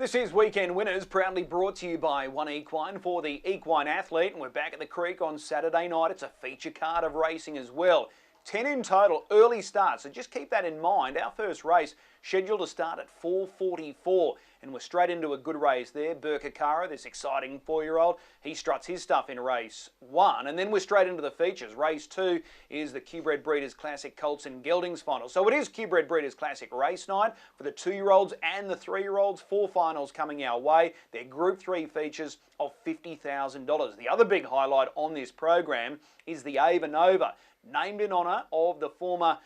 This is Weekend Winners, proudly brought to you by 1Equine for the equine athlete, and we're back at the Creek on Saturday night. It's a feature card of racing as well. 10 in total, early start, so just keep that in mind. Our first race scheduled to start at 4:44, and we're straight into a good race there. Burkakara, this exciting 4-year-old, he struts his stuff in race 1, and then we're straight into the features. Race 2 is the Q-Bred Breeders' Classic Colts and Geldings final. So it is Q-Bred Breeders' Classic race night for the 2-year-olds and the 3-year-olds. 4 finals coming our way. They're Group 3 features of $50,000. The other big highlight on this program is the Ava Nova, named in honour of the former,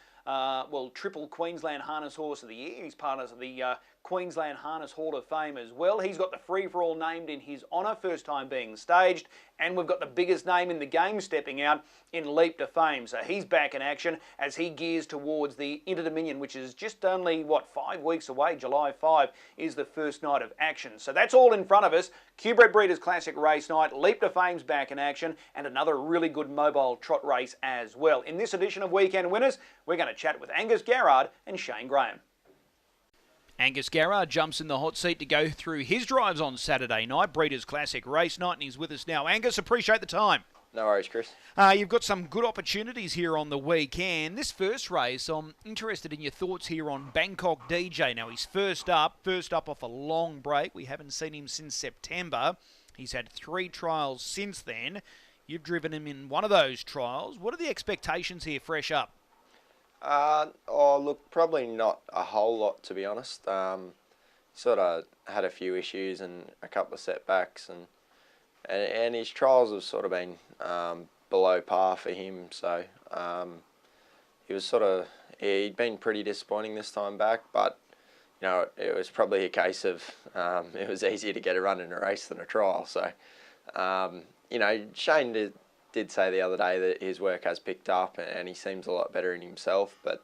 Triple Queensland Harness Horse of the Year. He's part of the Queensland Harness Hall of Fame as well. He's got the free-for-all named in his honour, first time being staged, and we've got the biggest name in the game stepping out in Leap to Fame. So he's back in action as he gears towards the Inter-Dominion, which is just only, 5 weeks away. July 5 is the first night of action. So that's all in front of us. Q-Bred Breeders' Classic race night, Leap to Fame's back in action, and another really good mobile trot race as well. In this edition of Weekend Winners, we're going to chat with Angus Garrard and Shane Graham. Angus Garrard jumps in the hot seat to go through his drives on Saturday night, Breeders' Classic race night, and he's with us now. Angus, appreciate the time. No worries, Chris. You've got some good opportunities here on the weekend. This first race, I'm interested in your thoughts here on Bangkok DJ. Now, he's first up off a long break. We haven't seen him since September. He's had 3 trials since then. You've driven him in one of those trials. What are the expectations here fresh up? Look, probably not a whole lot, to be honest. Sort of had a few issues and a couple of setbacks, and his trials have sort of been below par for him. So he'd been pretty disappointing this time back, but it was probably a case of it was easier to get a run in a race than a trial. So Shane did say the other day that his work has picked up and he seems a lot better in himself, but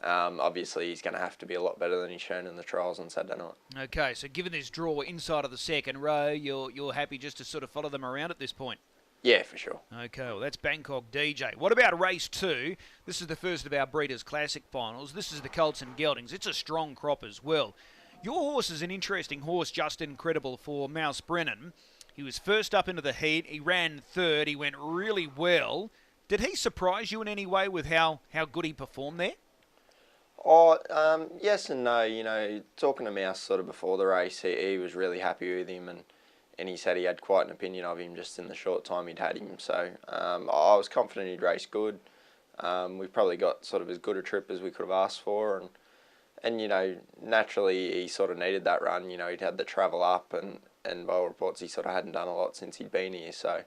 obviously he's going to have to be a lot better than he's shown in the trials on Saturday night. Okay, so given this draw inside of the second row, you're happy just to sort of follow them around at this point? Yeah, for sure. Okay, well, that's Bangkok DJ. What about race 2? This is the first of our Breeders' Classic finals. This is the Colts and Geldings. It's a strong crop as well. Your horse is an interesting horse, just incredible for Mouse Brennan. He was first up into the heat. He ran third. He went really well. Did he surprise you in any way with how good he performed there? Yes and no. Talking to Mouse sort of before the race, he was really happy with him, and he said he had quite an opinion of him just in the short time he'd had him. So I was confident he'd race good. We've probably got sort of as good a trip as we could have asked for, and naturally he sort of needed that run. He'd had the travel up, and by all reports he sort of hadn't done a lot since he'd been here. So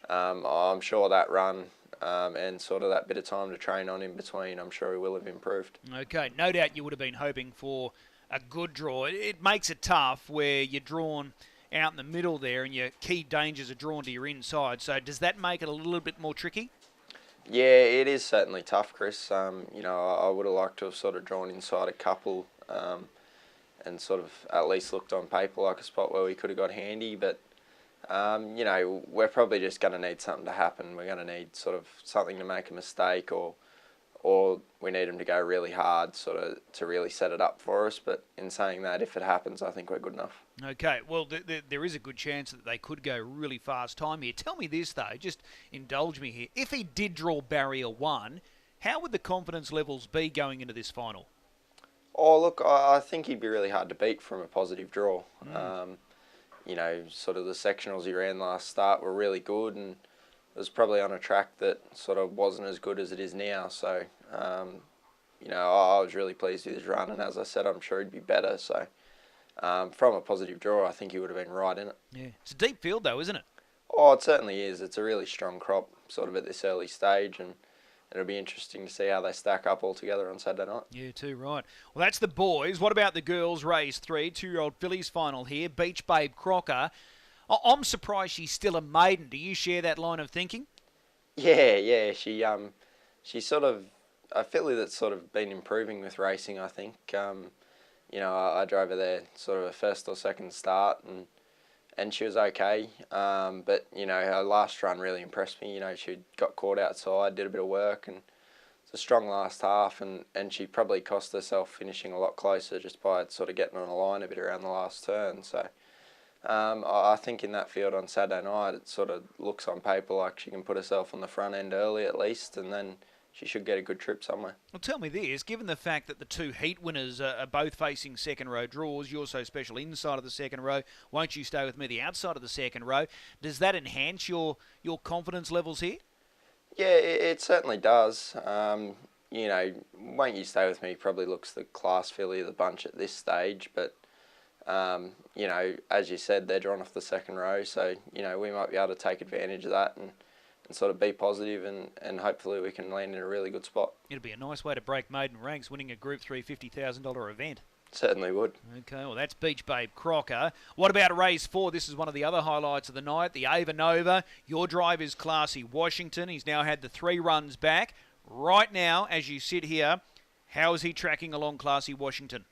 I'm sure that run and sort of that bit of time to train on in between, I'm sure he will have improved. Okay, no doubt you would have been hoping for a good draw. It makes it tough where you're drawn out in the middle there and your key dangers are drawn to your inside. So does that make it a little bit more tricky? Yeah, it is certainly tough, Chris. I would have liked to have sort of drawn inside a couple and sort of at least looked on paper like a spot where we could have got handy, but we're probably just going to need something to happen. We're going to need sort of something to make a mistake, or we need them to go really hard sort of to really set it up for us. But in saying that, if it happens, I think we're good enough. Okay, well, there is a good chance that they could go really fast time here. Tell me this, though, just indulge me here. If he did draw barrier 1, how would the confidence levels be going into this final? Oh, look, I think he'd be really hard to beat from a positive draw. Sort of the sectionals he ran last start were really good, and it was probably on a track that sort of wasn't as good as it is now. So, I was really pleased with his run, and as I said, I'm sure he'd be better. So, from a positive draw, I think he would have been right in it. Yeah, it's a deep field though, isn't it? Oh, it certainly is. It's a really strong crop sort of at this early stage, and it'll be interesting to see how they stack up all together on Saturday night. Yeah, too right. Well, that's the boys. What about the girls? Race 3, 2-year-old fillies final here. Beach Babe Crocker. I'm surprised she's still a maiden. Do you share that line of thinking? Yeah. She's sort of a filly that's sort of been improving with racing, I think. I drove her there sort of a first or second start, and she was okay. But her last run really impressed me. She got caught outside, did a bit of work, and a strong last half, and she probably cost herself finishing a lot closer just by sort of getting on the line a bit around the last turn. So I think in that field on Saturday night, it sort of looks on paper like she can put herself on the front end early at least, and then she should get a good trip somewhere. Well, tell me this, given the fact that the two heat winners are both facing second row draws, you're so special inside of the second row, won't you stay with me the outside of the second row? Does that enhance your confidence levels here? Yeah, it certainly does. You know, Won't You Stay With Me probably looks the class filly of the bunch at this stage, but you know, as you said, they're drawn off the second row, so you know we might be able to take advantage of that and sort of be positive, and hopefully we can land in a really good spot. It'd be a nice way to break maiden ranks, winning a Group 3 $50,000 event. Certainly would. Okay, well that's Beach Babe Crocker. What about race 4? This is one of the other highlights of the night, the Ava Nova. Your drive is Classy Washington. He's now had the 3 runs back. Right now, as you sit here, how is he tracking along Classy Washington?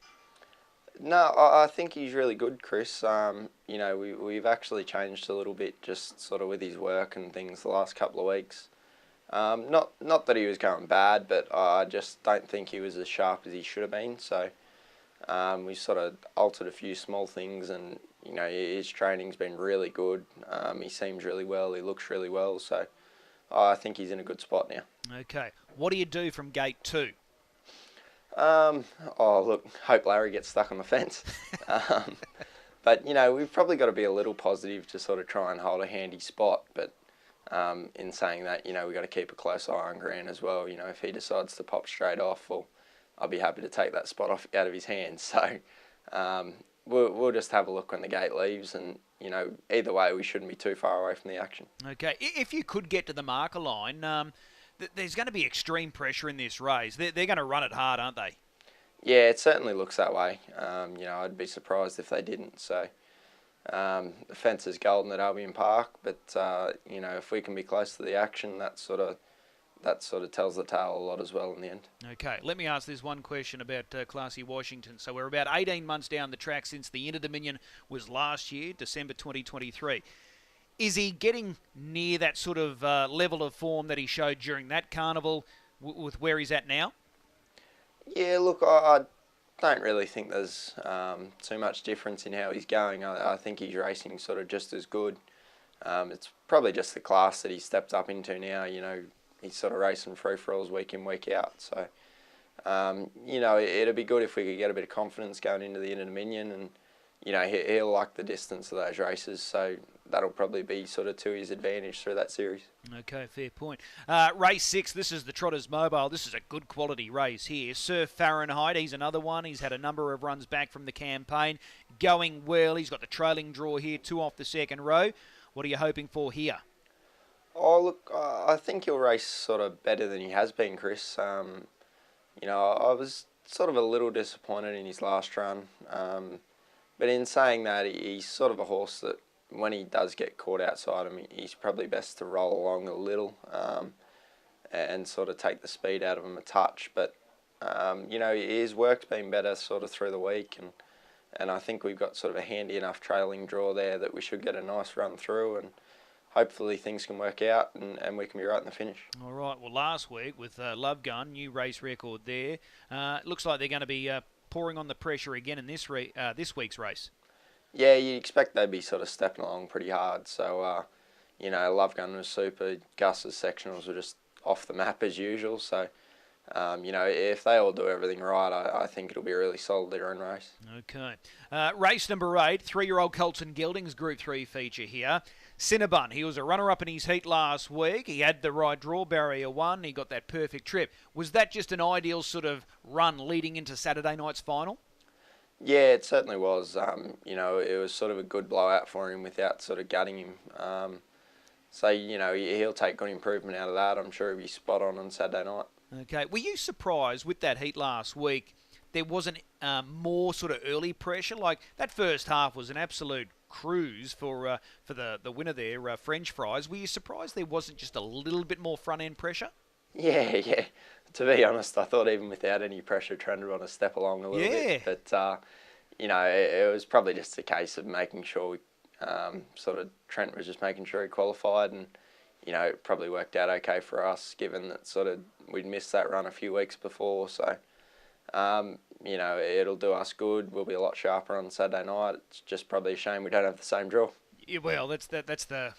No, I think he's really good, Chris. You know, we've actually changed a little bit just sort of with his work and things the last couple of weeks. Not that he was going bad, but I just don't think he was as sharp as he should have been. So we sort of altered a few small things, and you know his training's been really good. He seems really well. He looks really well. So I think he's in a good spot now. Okay, what do you do from gate 2? Oh, look, hope Larry gets stuck on the fence. But, you know, we've probably got to be a little positive to sort of try and hold a handy spot. But in saying that, you know, we've got to keep a close eye on Grant as well. You know, if he decides to pop straight off, well, I'll be happy to take that spot out of his hands. So we'll just have a look when the gate leaves. And, you know, either way, we shouldn't be too far away from the action. Okay, if you could get to the marker line, there's going to be extreme pressure in this race. They're going to run it hard, aren't they? Yeah, it certainly looks that way. You know, I'd be surprised if they didn't. So the fence is golden at Albion Park, but you know, if we can be close to the action, that sort of tells the tale a lot as well in the end. Okay, let me ask this one question about Classy Washington. So we're about 18 months down the track since the Inter-Dominion was last year, December 2023. Is he getting near that sort of level of form that he showed during that carnival with where he's at now? Yeah, look, I don't really think there's too much difference in how he's going. I think he's racing sort of just as good. It's probably just the class that he's stepped up into now. You know, he's sort of racing free-for-alls week in, week out. So, you know, it'd be good if we could get a bit of confidence going into the Inter-Dominion, and, you know, he'll like the distance of those races, so that'll probably be sort of to his advantage through that series. Okay, fair point. Race 6, this is the Trotters Mobile. This is a good quality race here. Sir Fahrenheit, he's another one. He's had a number of runs back from the campaign. Going well. He's got the trailing draw here, 2 off the second row. What are you hoping for here? Oh, look, I think he'll race sort of better than he has been, Chris. You know, I was sort of a little disappointed in his last run. But in saying that, he's sort of a horse that when he does get caught outside him, he's probably best to roll along a little and sort of take the speed out of him a touch. But, you know, his work's been better sort of through the week, and I think we've got sort of a handy enough trailing draw there that we should get a nice run through, and hopefully things can work out and we can be right in the finish. All right, well, last week with Love Gun, new race record there. Looks like they're going to be pouring on the pressure again in this week's race. Yeah, you'd expect they'd be sort of stepping along pretty hard. So, you know, Love Gun was super. Gus's sectionals were just off the map as usual. So, you know, if they all do everything right, I think it'll be a really solid run race. Okay. Race number 8, 3-year-old Colton Gelding's Group 3 feature here. Cinnabon, he was a runner-up in his heat last week. He had the right draw, barrier 1. He got that perfect trip. Was that just an ideal sort of run leading into Saturday night's final? Yeah, it certainly was. You know, it was sort of a good blowout for him without sort of gutting him. So, you know, he'll take good improvement out of that. I'm sure he'll be spot on Saturday night. Okay. Were you surprised with that heat last week there wasn't more sort of early pressure? Like, that first half was an absolute cruise for the winner there, French Fries. Were you surprised there wasn't just a little bit more front-end pressure? Yeah. To be honest, I thought even without any pressure, Trent would want to step along a little bit. But, you know, it was probably just a case of making sure, sort of Trent was just making sure he qualified. And, you know, it probably worked out okay for us, given that sort of we'd missed that run a few weeks before. So, you know, it'll do us good. We'll be a lot sharper on Saturday night. It's just probably a shame we don't have the same draw. Yeah, well, that's the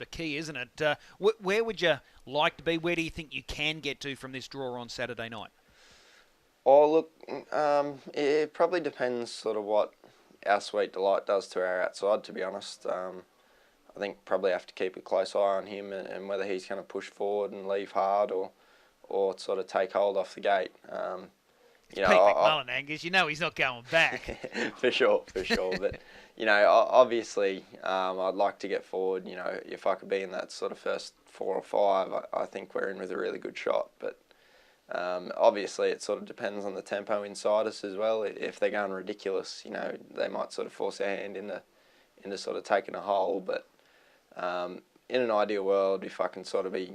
key, isn't it? Where would you like to be? Where do you think you can get to from this draw on Saturday night? Oh, look, it probably depends sort of what our Sweet Delight does to our outside, to be honest. I think probably have to keep a close eye on him and whether he's going to push forward and leave hard or sort of take hold off the gate. Pete McMullen, Angus. You know he's not going back. for sure. But, you know, obviously I'd like to get forward. You know, if I could be in that sort of first 4 or 5, I think we're in with a really good shot. But obviously it sort of depends on the tempo inside us as well. If they're going ridiculous, you know, they might sort of force their hand into sort of taking a hole. But in an ideal world, if I can sort of be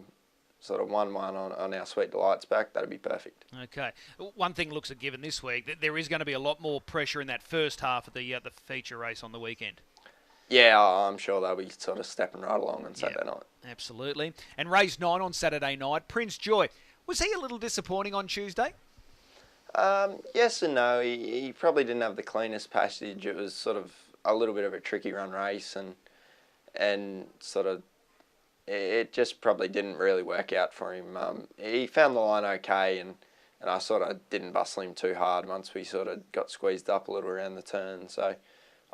sort of 1-1 on our Sweet Delights back, that'd be perfect. Okay. One thing looks a given this week, that there is going to be a lot more pressure in that first half of the feature race on the weekend. Yeah, I'm sure they'll be sort of stepping right along on Saturday night. Absolutely. And race 9 on Saturday night, Prince Joy. Was he a little disappointing on Tuesday? Yes and no. He probably didn't have the cleanest passage. It was sort of a little bit of a tricky run race and sort of it just probably didn't really work out for him. He found the line okay and I sort of didn't bustle him too hard once we sort of got squeezed up a little around the turn. So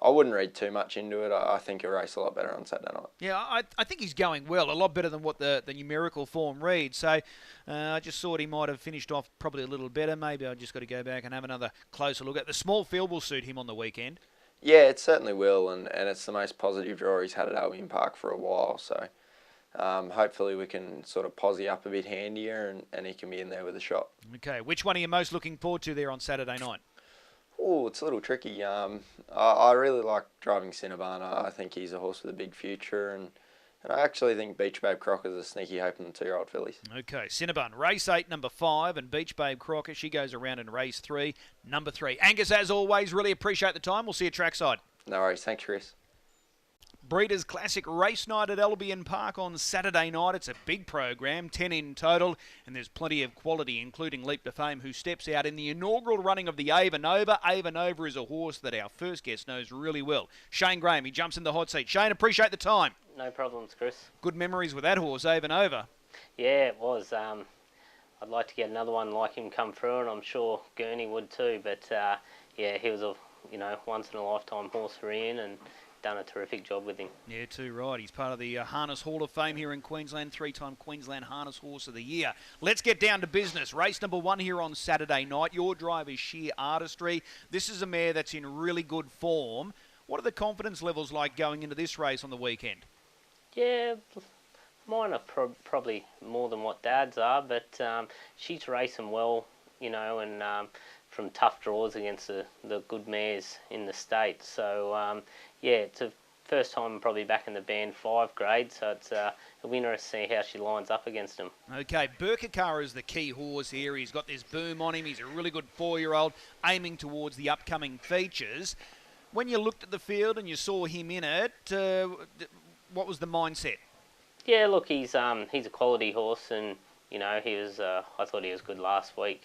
I wouldn't read too much into it. I think he'll race a lot better on Saturday night. Yeah, I think he's going well, a lot better than what the numerical form reads. So I just thought he might have finished off probably a little better. Maybe I just got to go back and have another closer look at. The small field will suit him on the weekend. Yeah, it certainly will, and it's the most positive draw he's had at Albion Park for a while. So hopefully we can sort of posse up a bit handier and he can be in there with a shot. Okay, which one are you most looking forward to there on Saturday night? Oh, it's a little tricky. I really like driving Cinnabon. I think he's a horse with a big future, and I actually think Beach Babe Crocker's a sneaky hope in the 2-year-old fillies. Okay, Cinnabon, race 8, number 5, and Beach Babe Crocker, she goes around in race 3, number 3. Angus, as always, really appreciate the time. We'll see you trackside. No worries. Thanks, Chris. Breeders' Classic Race Night at Albion Park on Saturday night. It's a big program, 10 in total, and there's plenty of quality, including Leap to Fame, who steps out in the inaugural running of the Ava Nova. Ava Nova is a horse that our first guest knows really well. Shane Graham, he jumps in the hot seat. Shane, appreciate the time. No problems, Chris. Good memories with that horse, Ava Nova. Yeah, it was. I'd like to get another one like him come through, and I'm sure Gurney would too. But yeah, he was a once in a lifetime horse for Ian, and done a terrific job with him. Yeah, too right. He's part of the Harness Hall of Fame here in Queensland, 3-time Queensland Harness Horse of the Year. Let's get down to business. Race number 1 here on Saturday night. Your drive is Sheer Artistry. This is a mare that's in really good form. What are the confidence levels like going into this race on the weekend? Yeah, mine are probably more than what Dad's are, but she's racing well, and from tough draws against the good mares in the state. So, yeah, it's a first time probably back in the Band 5 grade, so it's a winner to see how she lines up against them. Okay, Burkakara is the key horse here. He's got this boom on him. He's a really good 4-year-old aiming towards the upcoming features. When you looked at the field and you saw him in it, what was the mindset? Yeah, look, he's a quality horse, and he was. I thought he was good last week,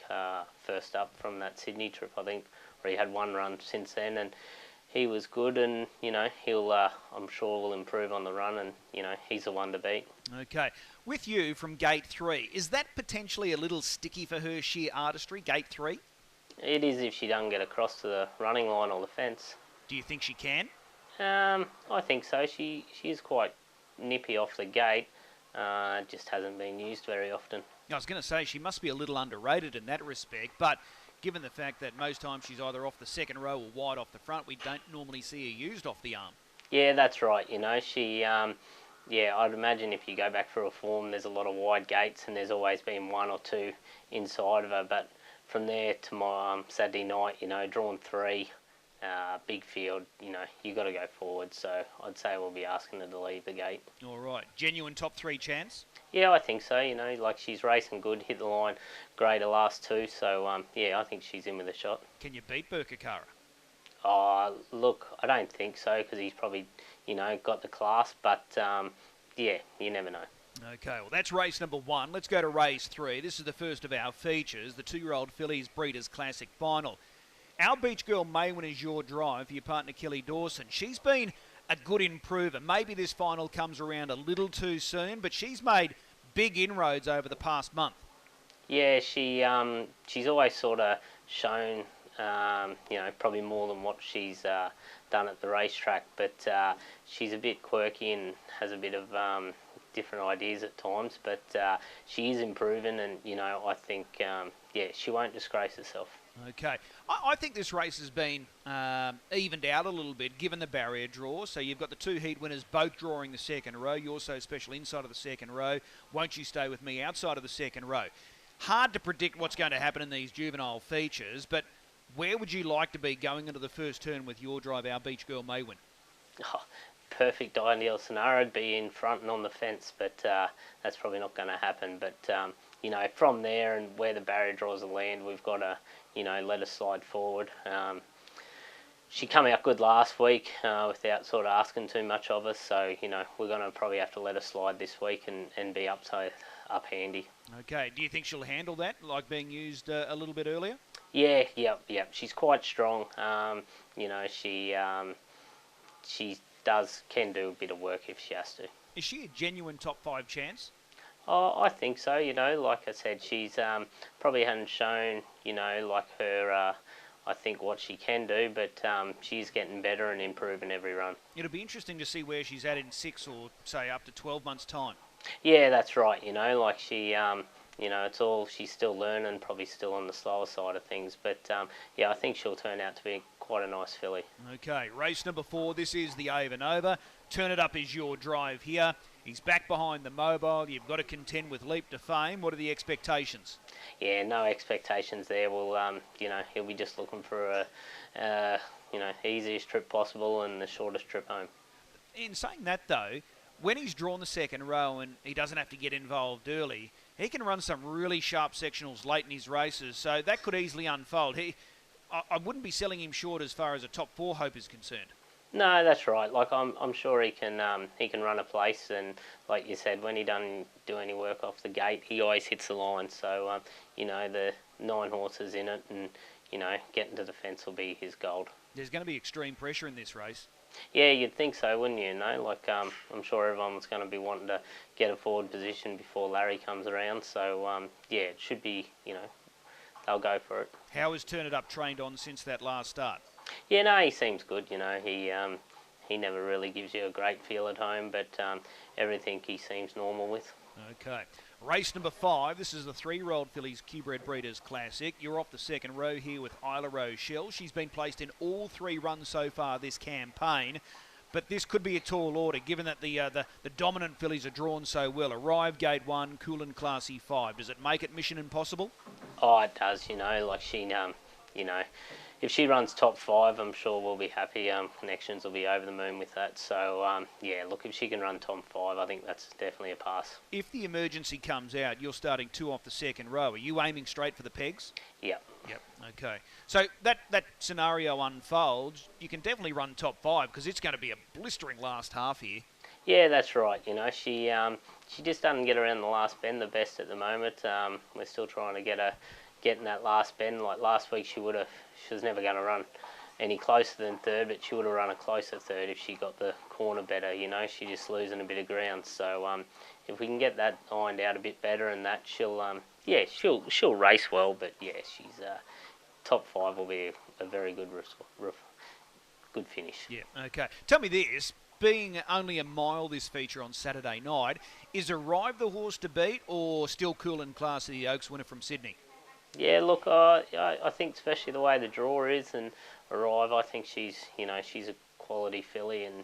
first up from that Sydney trip, I think, where he had one run since then, and he was good, and he'll. I'm sure will improve on the run, and he's the one to beat. Okay, with you from Gate 3, is that potentially a little sticky for her, Sheer Artistry, Gate 3? It is if she doesn't get across to the running line or the fence. Do you think she can? I think so. She is quite nippy off the gate. Just hasn't been used very often. I was going to say she must be a little underrated in that respect, but given the fact that most times she's either off the second row or wide off the front, we don't normally see her used off the arm. Yeah, that's right. She, I'd imagine if you go back through a form, there's a lot of wide gates, and there's always been 1 or 2 inside of her. But from there to my Saturday night, drawn 3. Big field, you got to go forward. So I'd say we'll be asking her to leave the gate. All right. Genuine top 3 chance? Yeah, I think so. Like she's racing good, hit the line great the last 2. So, yeah, I think she's in with a shot. Can you beat Burkakara? Oh, look, I don't think so because he's probably, got the class. But, yeah, you never know. Okay, well, that's race number 1. Let's go to race 3. This is the first of our features, the 2-year-old fillies Breeders' Classic Final. Our Beach Girl Maywin is your drive for your partner Kelly Dawson. She's been a good improver. Maybe this final comes around a little too soon, but she's made big inroads over the past month. Yeah, she's always sort of shown, probably more than what she's done at the racetrack. But she's a bit quirky and has a bit of different ideas at times. But she is improving, and I think she won't disgrace herself. Okay. I think this race has been evened out a little bit given the barrier draw. So you've got the 2 heat winners both drawing the second row. You're so special inside of the second row. Won't you stay with me outside of the second row? Hard to predict what's going to happen in these juvenile features, but where would you like to be going into the first turn with your drive, Our Beach Girl Maywin? Oh, perfect ideal scenario would be in front and on the fence, but that's probably not going to happen. But from there and where the barrier draws will land, we've got to let her slide forward. She came out good last week without sort of asking too much of us, so we're going to probably have to let her slide this week and be up handy. Okay, do you think she'll handle that, like being used a little bit earlier? Yeah. She's quite strong. She can do a bit of work if she has to. Is she a genuine top 5 chance? Oh, I think so. Like I said, she's probably hadn't shown, like her, I think what she can do, but she's getting better and improving every run. It'll be interesting to see where she's at in 6 or, say, up to 12 months' time. Yeah, that's right. Like she, it's all, she's still learning, probably still on the slower side of things. But, I think she'll turn out to be quite a nice filly. Okay, race number 4. This is the Over and Over. Turn It Up is your drive here. He's back behind the mobile. You've got to contend with Leap to Fame. What are the expectations? Yeah, no expectations there. Well, he'll be just looking for a, easiest trip possible and the shortest trip home. In saying that, though, when he's drawn the second row and he doesn't have to get involved early, he can run some really sharp sectionals late in his races, so that could easily unfold. I wouldn't be selling him short as far as a top 4 hope is concerned. No, that's right. Like I'm sure he can run a place, and like you said, when he doesn't do any work off the gate, he always hits the line. So the 9 horses in it, and getting to the fence will be his gold. There's going to be extreme pressure in this race. Yeah, you'd think so, wouldn't you? Like I'm sure everyone's going to be wanting to get a forward position before Larry comes around. So it should be, they'll go for it. How has Turn It Up trained on since that last start? Yeah, no, he seems good. He never really gives you a great feel at home, but everything he seems normal with. Okay. Race number 5. This is the 3-year-old fillies Q-Bred Breeders' Classic. You're off the second row here with Isla Rochelle. She's been placed in all 3 runs so far this campaign, but this could be a tall order given that the dominant fillies are drawn so well. Arrive Gate 1, Cool and Classy 5. Does it make it mission impossible? Oh, it does. Like she, if she runs top 5, I'm sure we'll be happy. Connections will be over the moon with that. So, look, if she can run top 5, I think that's definitely a pass. If the emergency comes out, you're starting 2 off the second row. Are you aiming straight for the pegs? Yep. Okay. So that scenario unfolds, you can definitely run top 5 because it's going to be a blistering last half here. Yeah, that's right. She just doesn't get around the last bend the best at the moment. We're still trying to get in that last bend. Like last week, she was never going to run any closer than third, but she would have run a closer third if she got the corner better. She's just losing a bit of ground. So if we can get that ironed out a bit better, and that she'll race well. But she's top 5 will be a very good good finish. Yeah. Okay. Tell me this. Being only a mile this feature on Saturday night, is Arrive the horse to beat or still Cool and Classy, the Oaks winner from Sydney? Yeah, look, I think especially the way the draw is and Arrive, I think she's a quality filly, and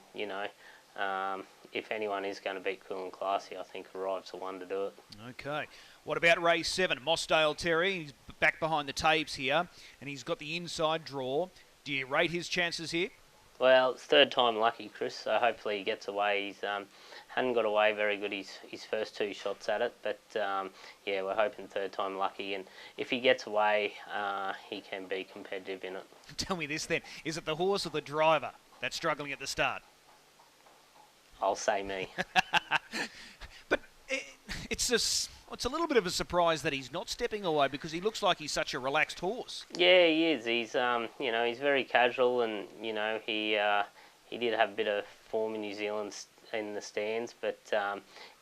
if anyone is going to beat Cool and Classy, I think Arrive's the one to do it. Okay. What about race 7? Mossdale Terry, he's back behind the tapes here, and he's got the inside draw. Do you rate his chances here? Well, it's 3rd time lucky, Chris, so hopefully he gets away. He's hadn't got away very good his first 2 shots at it, but we're hoping 3rd time lucky, and if he gets away, he can be competitive in it. Tell me this then, is it the horse or the driver that's struggling at the start? I'll say me. But It's a little bit of a surprise that he's not stepping away because he looks like he's such a relaxed horse. Yeah, he is. He's he's very casual, and he did have a bit of form in New Zealand in the stands, but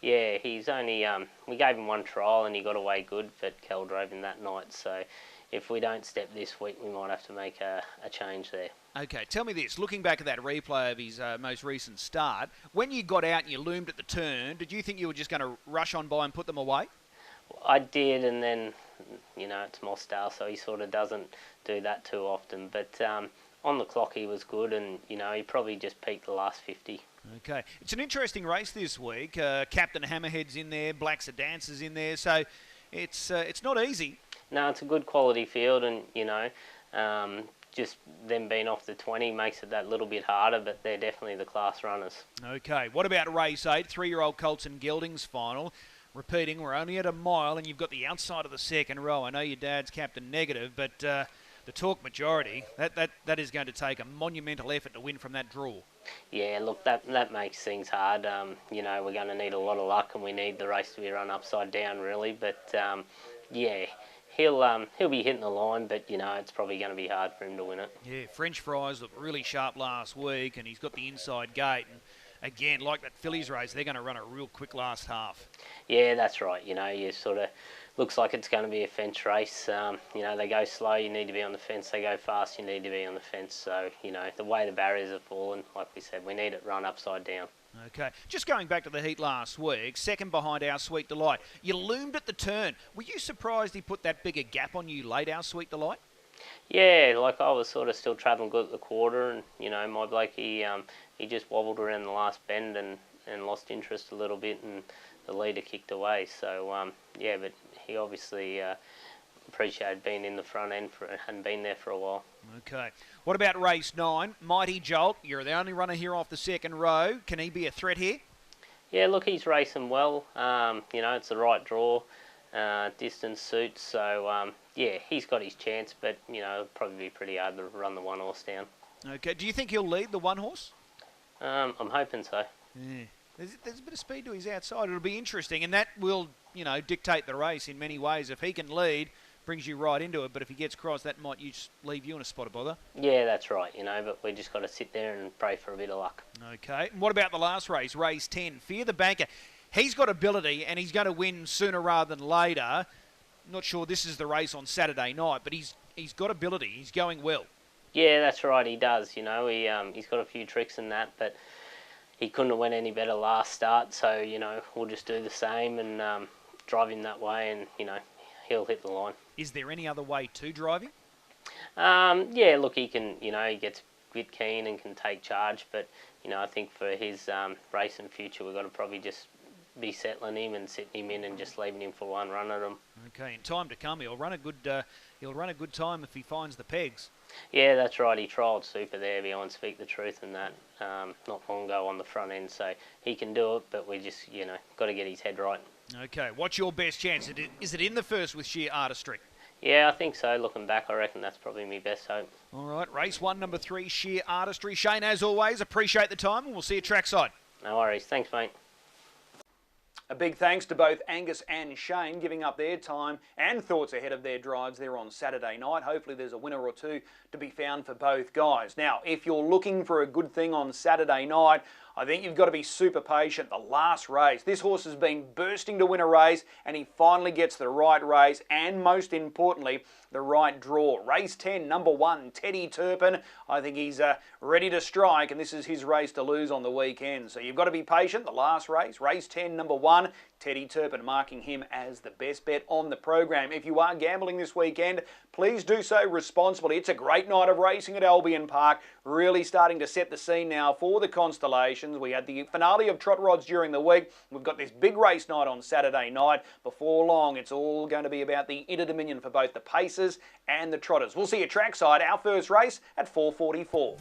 yeah, he's only we gave him one trial and he got away good, but Cal drove him that night. So if we don't step this week, we might have to make a change there. Okay, tell me this. Looking back at that replay of his most recent start, when you got out and you loomed at the turn, did you think you were just going to rush on by and put them away? I did, and then, it's my style, so he sort of doesn't do that too often. But on the clock, he was good, and, he probably just peaked the last 50. Okay. It's an interesting race this week. Captain Hammerhead's in there, Black Sedance's in there, so it's not easy. No, it's a good quality field, and, just them being off the 20 makes it that little bit harder, but they're definitely the class runners. Okay, what about race 8, 3-year-old Colts and Geldings final? Repeating, we're only at a mile and you've got the outside of the second row. I know your dad's captain negative, but the Talk Majority, that is going to take a monumental effort to win from that draw. Yeah, look, that makes things hard. We're going to need a lot of luck and we need the race to be run upside down, really. But, yeah, he'll be hitting the line, but, it's probably going to be hard for him to win it. Yeah, French Fries looked really sharp last week and he's got the inside gate. And again, like that Phillies race, they're going to run a real quick last half. Yeah, that's right. You sort of looks like it's going to be a fence race. They go slow, you need to be on the fence. They go fast, you need to be on the fence. So, the way the barriers have fallen, like we said, we need it run upside down. Okay, just going back to the heat last week, second behind Our Sweet Delight. You loomed at the turn. Were you surprised he put that big a gap on you late, Our Sweet Delight? Yeah, like I was sort of still travelling good at the quarter, and my bloke, he just wobbled around the last bend and lost interest a little bit, and the leader kicked away. So yeah, but he obviously appreciated being in the front end and been there for a while. Okay. What about race 9? Mighty Jolt, you're the only runner here off the second row. Can he be a threat here? Yeah, look, he's racing well. It's the right draw. Distance suits, so yeah, he's got his chance, but it'll probably be pretty hard to run the one horse down. Okay, do you think he'll lead the one horse? I'm hoping so. Yeah. There's a bit of speed to his outside. It'll be interesting, and that will, dictate the race in many ways. If he can lead, brings you right into it, but if he gets crossed, that might leave you in a spot of bother. Yeah, that's right, but we just got to sit there and pray for a bit of luck. Okay, and what about the last race, race 10? Fear the Banker. He's got ability, and he's going to win sooner rather than later. Not sure this is the race on Saturday night, but he's got ability. He's going well. Yeah, that's right, he does. He's got a few tricks in that, but he couldn't have went any better last start, so, we'll just do the same and drive him that way, and, he'll hit the line. Is there any other way to drive him? Yeah, look, he can, he gets a bit keen and can take charge, but, I think for his racing future, we've got to probably just be settling him and sitting him in and just leaving him for one run at him. Okay, in time to come, he'll run a good time if he finds the pegs. Yeah, that's right. He trialled super there behind Speak the Truth and that not long ago on the front end, so he can do it, but we just, got to get his head right. Okay, what's your best chance? Is it in the first with sheer artistry? Yeah, I think so. Looking back, I reckon that's probably my best hope. All right, race 1, number 3, sheer artistry. Shane, as always, appreciate the time, and we'll see you trackside. No worries. Thanks, mate. A big thanks to both Angus and Shane giving up their time and thoughts ahead of their drives there on Saturday night. Hopefully there's a winner or two to be found for both guys. Now, if you're looking for a good thing on Saturday night, I think you've got to be super patient. The last race. This horse has been bursting to win a race, and he finally gets the right race and, most importantly, the right draw. Race 10, number 1, Teddy Turpin. I think he's ready to strike, and this is his race to lose on the weekend. So you've got to be patient. The last race, race 10, number 1, Teddy Turpin, marking him as the best bet on the program. If you are gambling this weekend, please do so responsibly. It's a great night of racing at Albion Park, really starting to set the scene now for the Constellations. We had the finale of Trot Rods during the week. We've got this big race night on Saturday night. Before long, it's all going to be about the Inter Dominion for both the Pacers and the Trotters. We'll see you trackside, our first race at 4:44.